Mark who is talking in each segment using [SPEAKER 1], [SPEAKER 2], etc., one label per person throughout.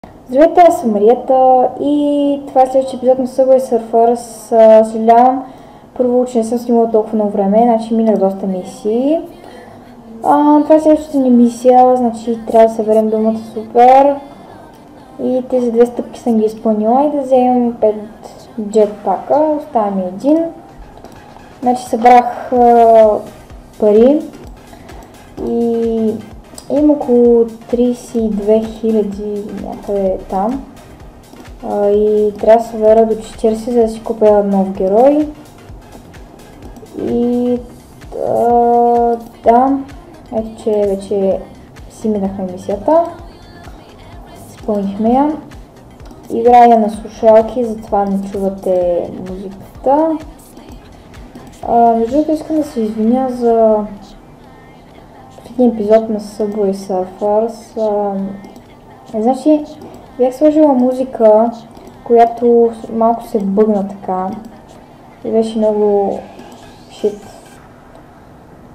[SPEAKER 1] Здравейте, аз съм Марията и това е следващия епизод на Subway Surfers. Съжалявам, първо, че не съм снимала толкова много време, значи минах доста мисии. Това е следващата ни мисия, значи трябва да съберем думата супер. И тези две стъпки съм ги изпълнила и да вземем 5 джетпака, остава ми един. Значи събрах пари и има около 32 000 някъде там и трябва да събера до 40, за да си купя нов герой. И да, ето че вече си минахме мисията, изпълнихме я. Играя на слушалки, затова не чувате музиката. Между другото искам да се извиня за един епизод на Subway Surfers. Значи бях сложила музика, която малко се бъгна така и беше много шит.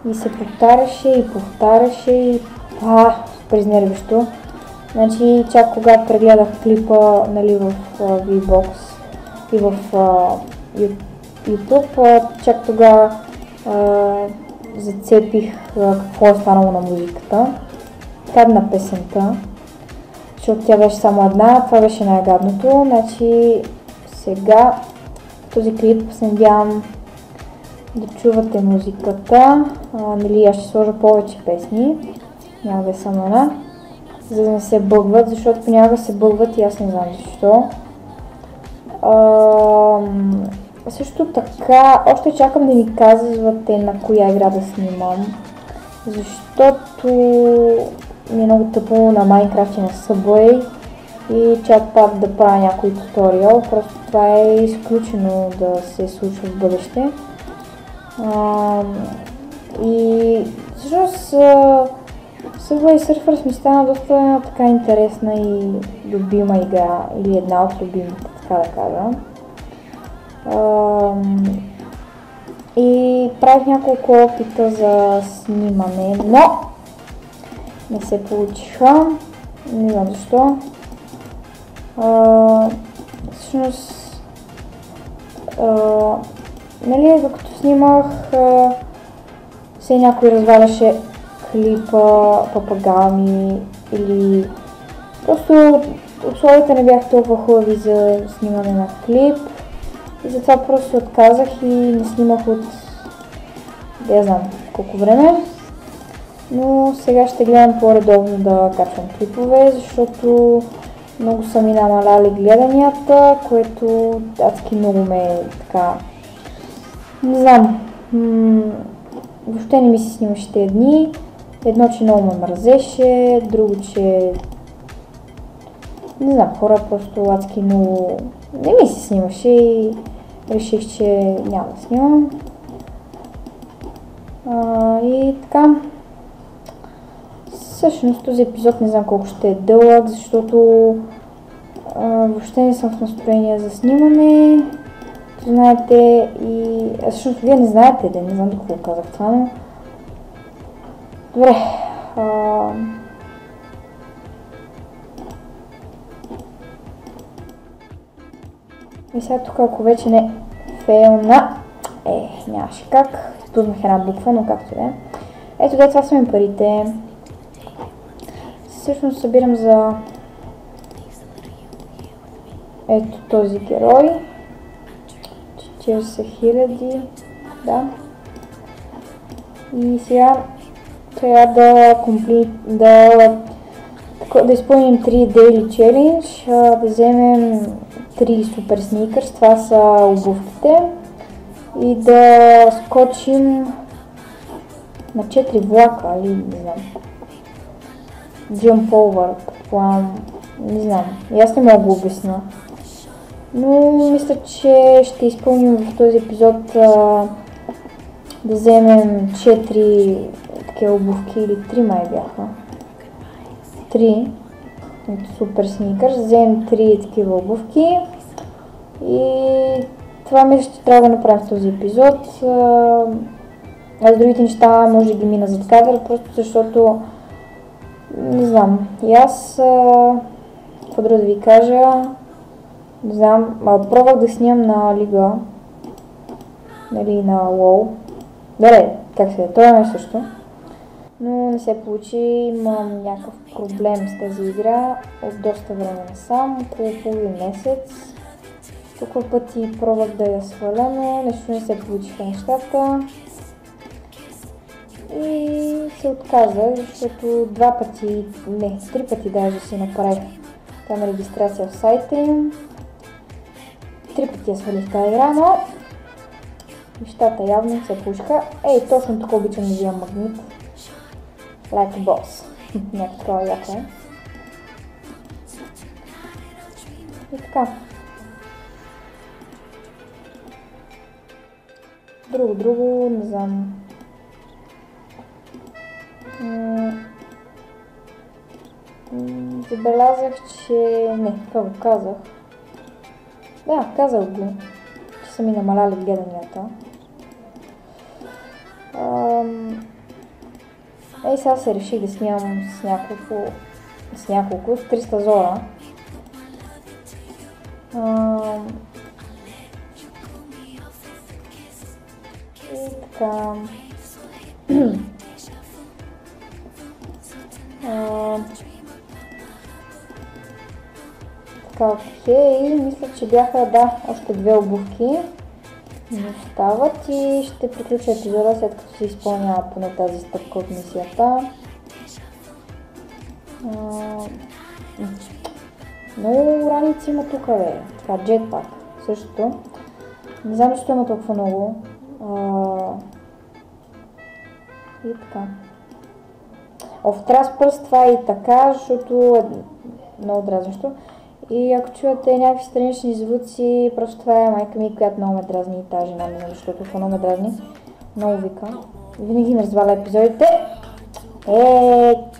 [SPEAKER 1] И се повтаряше и супер изнервящо. Значи чак когато прегледах клипа, нали, в VBOX и в YouTube, чак тогава зацепих какво е станало на музиката, на песента, защото тя беше само една, това беше най-гадното. Значи сега този клип се надявам да чувате музиката, нали, аз ще сложа повече песни, няма да е само една, за да не се бъгват, защото понякога се бъгват и аз не знам защо. Също така, още чакам да ми казвате на коя игра да снимам, защото ми е много тъпо на Minecraft и на Subway и чак пак да правя някой туториал, просто това е изключено да се случва в бъдеще. И всъщност Subway Surfers ми стана доста така интересна и любима игра, или една от любимите, така да кажа. И правих няколко опита за снимане, но не се получиха, не знам защо. Всъщност, нали, докато снимах, все някой разваляше клипа, папагала ми, или просто условията не бяха толкова хубави за снимане на клип. И затова просто отказах и не снимах от не знам колко време. Но сега ще гледам по-редовно да качвам клипове, защото много са ми намаляли гледанията, което адски много ме така... Не знам, въобще не ми се снимаше тези дни. Едно, че много ме мразеше, друго, че... Не знам, хора просто адски много... Не ми се снимаше и реших, че няма да снимам. И така. Всъщност този епизод не знам колко ще е дълъг, защото въобще не съм в настроение за снимане. Знаете и... Всъщност вие не знаете, да не знам до какво казах това, но... Добре. И сега тук, ако вече не фейлна, нямаше как, изпуснах една буква, но както е. Ето да, това са ми парите. Всъщност събирам за ето този герой. 40 000, да. И сега трябва да изпълним 3 Daily Challenge, да вземем 3 супер сникърс, това са обувките, и да скочим на 4 влака, или не знам. Jump over, предполагам, не знам, и аз не мога да го обясня. Но мисля, че ще изпълним в този епизод да вземем 4 такива обувки, или 3 май бяха. 3 супер сникърс, вземем 3 такива обувки и това мисля, че трябва да направим в този епизод. Аз другите неща може да ги мина зад кадър, просто защото не знам. И аз Какво да ви кажа? Не знам, пробвах да снимам на Лига. Нали, на WoW. Добре, как се е? Това е също. Но не се получи, имам някакъв проблем с тази игра от доста време насам, около половин месец. Толкова пъти пробвах да я сваля, но нещо не се получиха нещата. И се отказах, защото 2 пъти, не, 3 пъти даже си направих там регистрация в сайта им. 3 пъти я свалих тази игра, но нещата явно се получиха. Ей, точно тук обичам да взимам магнит. Like a boss. Някакво такова яко е. И така. Друго, не знам. Забелязах, че... Не, това го казах. Да, казах го, че са ми намаляли гледанията. Сега се реших да снимам с няколко, с 300 зора. И така... Така, окей, мисля, че бяха, да, още 2 обувки не остават и ще приключа епизода, след като се изпълнява поне тази стъпка от мисията. Много раници има тук, бе. Така, джетпак същото. Не знам защо има толкова много. И така. В Траспърс това е и така, защото е много дразнещо. И ако чувате някакви странични звуци, просто това е майка ми, която много ме дразни и тази жена ми, защото много ме дразни. Много вика. Винаги ме разваля епизодите.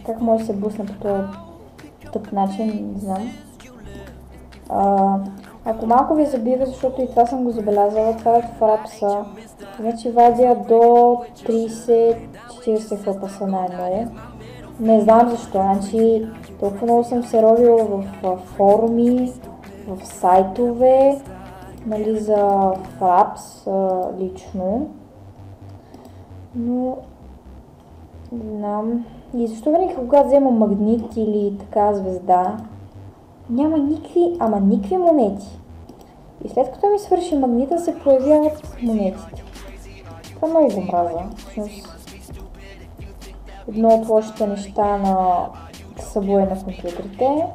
[SPEAKER 1] Как може да се бусна по този тъп начин, не знам. Ако малко ви забива, защото и това съм го забелязала, това е в Фрапса. Значи вадя до 30-40 флъпаса на едно. Не знам защо, значи толкова много съм се ровила в форуми, в сайтове, нали, за Фрапс лично. Но не знам. И защо винаги когато взема магнит или така звезда, няма никакви монети. И след като ми свърши магнита, се появяват монетите. Това много го мраза. Едно от лошите неща на събоя на компютрите.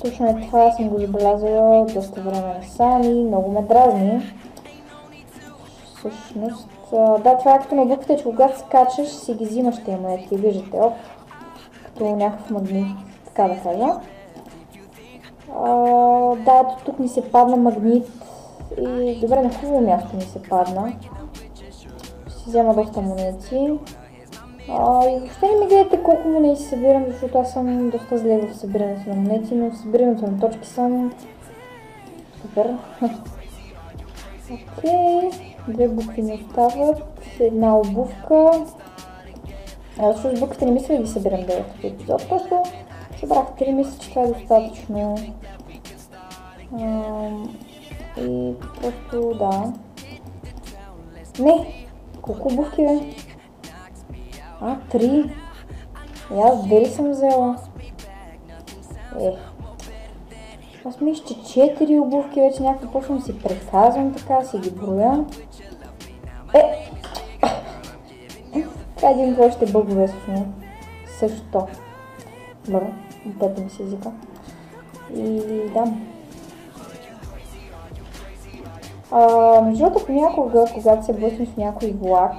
[SPEAKER 1] Точно е това, съм го забелязала доста време насам и много ме дразни. Всъщност, да, това е като на обувките, че когато скачаш, си ги взимаш тези монетки, виждате, като някакъв магнит, така да кажа. Да, ето тук ми се падна магнит и добре, на хубаво място ми се падна. Ще си взема доста монети. И въобще не ми гледате колко монети събирам, защото аз съм доста зле в събирането на монети, но в събирането на точки съм супер. Окей, 2 букви ми остават, една обувка. Защото с буквите не мисля да ги събирам да в епизод, просто събрах 3, мисля, че това е достатъчно. И просто да. Не! Колко обувки бе? 3. Аз 2 ли съм взела? Аз мисля, че 4 обувки вече някакво почвам си прехазвам така, си ги броя. Това е един от лошите бъгове също. Добре, отдете ми си езика. И да. Между другото, понякога, когато се блъснеш в някой влак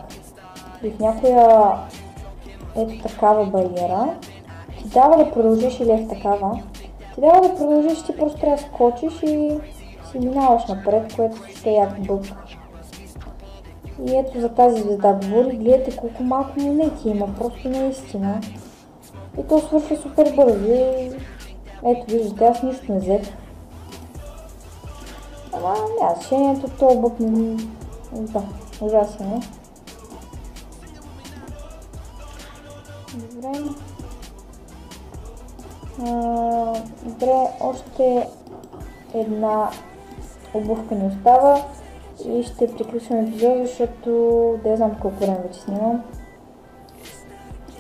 [SPEAKER 1] или в някоя ето такава бариера, ти дава да продължиш или такава. Ти дава да продължиш, ти просто трябва да скочиш и си минаваш напред, което ще е як бъг. И ето за тази звезда говори, гледайте колко малко монети има, просто наистина. И то свършва супер бързо и ето виждате, аз нищо не взех. Ама няма значението, този бъг да, ужасен е. Добре. Добре, още една обувка ни остава и ще приключим епизода, защото да знам колко време вече снимам.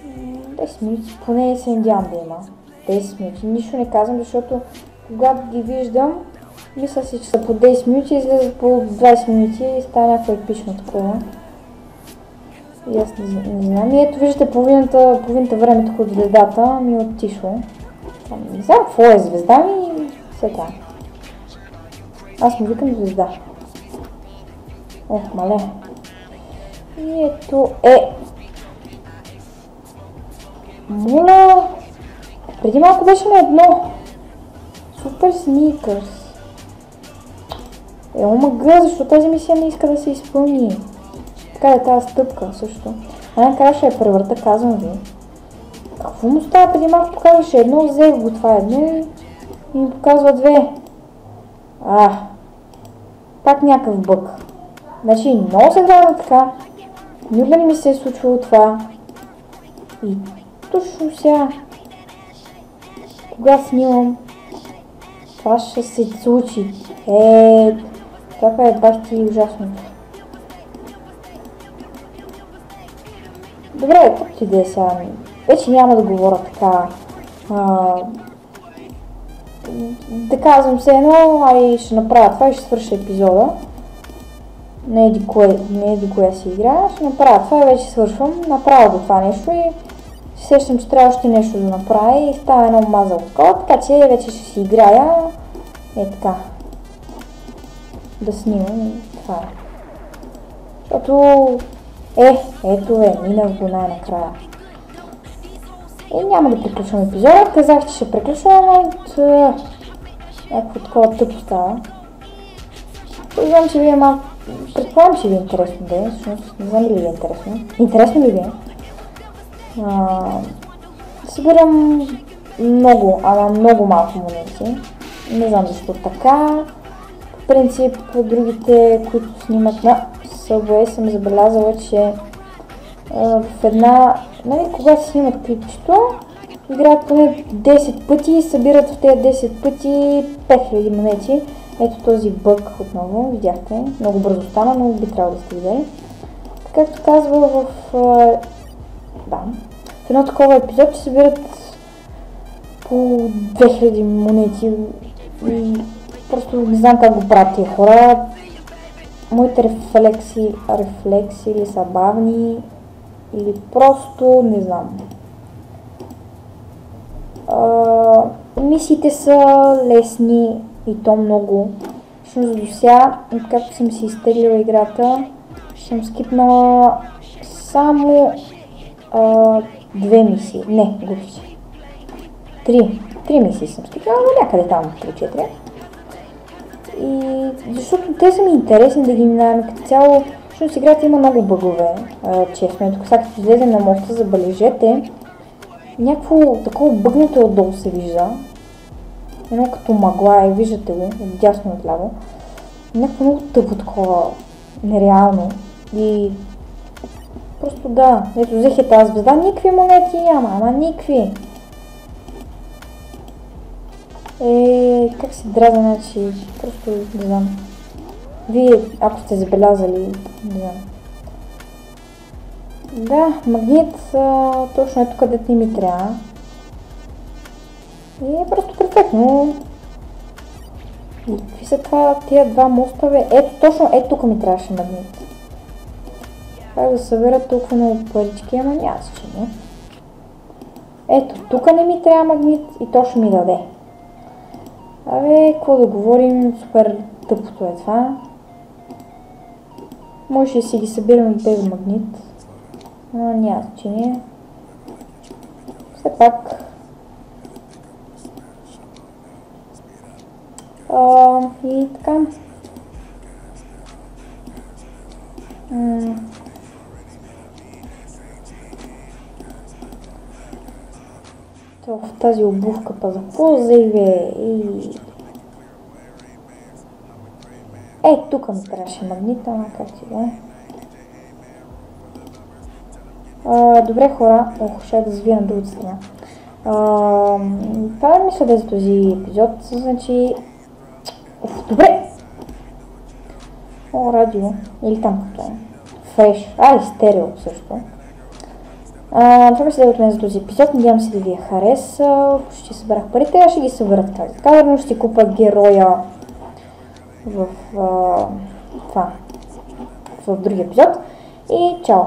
[SPEAKER 1] 10 минути, поне се надявам да има. 10 минути. Нищо не казвам, защото когато ги виждам, мисля си, че са по 10 минути, излезат по 20 минути и става някакво епично такова. И аз не знам. И ето виждате половината време тук от звездата ми е отишло. Не знам какво е звезда ми сега. Аз му викам звезда. Ох, мале. И ето моля! Преди малко беше на едно. Супер сникърс. Омага, защо тази мисия не иска да се изпълни? Така е тази стъпка също. Най-накрая ще я превърта, казвам ви. Какво му става? Преди малко показваше едно, взех го това едно и ми показва две. Пак някакъв бък. Значи много се гледа така. Никога не ми се е случвало това. И точно сега, когато снимам, това ще се случи. Това е бахти ужасното. Добре, както и да е сега. Вече няма да говоря така. Да казвам се едно, ще направя това и ще свърша епизода. Не еди коя си игра, ще направя това и вече свършвам. Направя го това нещо и се сещам, че трябва още нещо да направя и става едно мазал такова, така че вече ще си играя. Така. Да снимам и това е. Защото ето минах го най-накрая. Няма да приключвам епизода, казах, че ще приключвам, но някакво такова тъпо става. Предполагам, че ви е малко... Предполагам, че ви е интересно да е, всъщност не знам ли ви е интересно. Интересно ли ви е? Събирам много, ама много малко монети. Не знам защо така. По принцип, другите, които снимат на Subway, съм забелязала, че в една... когато снимат клипчето, играят поне 10 пъти и събират в тези 10 пъти 5000 монети. Ето този бък отново, видяхте, много бързо стана, но би трябвало да сте видели. Както казва в едно такова епизод, че събират по 2000 монети и просто не знам как го правят тия хора. Моите рефлекси ли са бавни или просто не знам. Мисиите са лесни и то много. Всъщност до сега, откакто съм си изтеглила играта, съм скипнала само 2 мисии. Не, глупости. 3 мисии съм скипнала, но някъде там 3-4. И защото те са ми интересни да ги минаваме като цяло. Всъщност играта има много бъгове, честно. Тук сега като излезем на моста, забележете, някакво такова бъгнато отдолу се вижда. Едно като мъгла и виждате го, от дясно отляво. Някакво много тъпо такова, нереално. И просто да, ето взех тази звезда, никакви монети няма, ама никакви. Как се драза, значи, просто не знам. Вие, ако сте забелязали, не знам. Да, магнит, точно ето където не ми трябва. И е просто перфектно. И какви са тия два моста, Ето, точно тук ми трябваше магнит. Как да събера толкова много парички, ама няма значение. Ето, тук не ми трябва магнит и точно ми даде. Какво да говорим, супер тъпото е това. Може да си ги събираме без магнит, но няма значение. Все пак. И така. В тази обувка па за по-зайве и... тук ми трябваше магнита, ама как ти да е. Добре хора, ще да завия на другата страна. Това мисля да е за този епизод, значи... Добре! О, радио. Или там като е. Фреш. И стерео също. Това мисля да е от мен за този епизод. Надявам се да ви е харесал. Почти събрах парите, аз ще ги събера в тази каверна. Ще купа героя в другия епизод. И чао!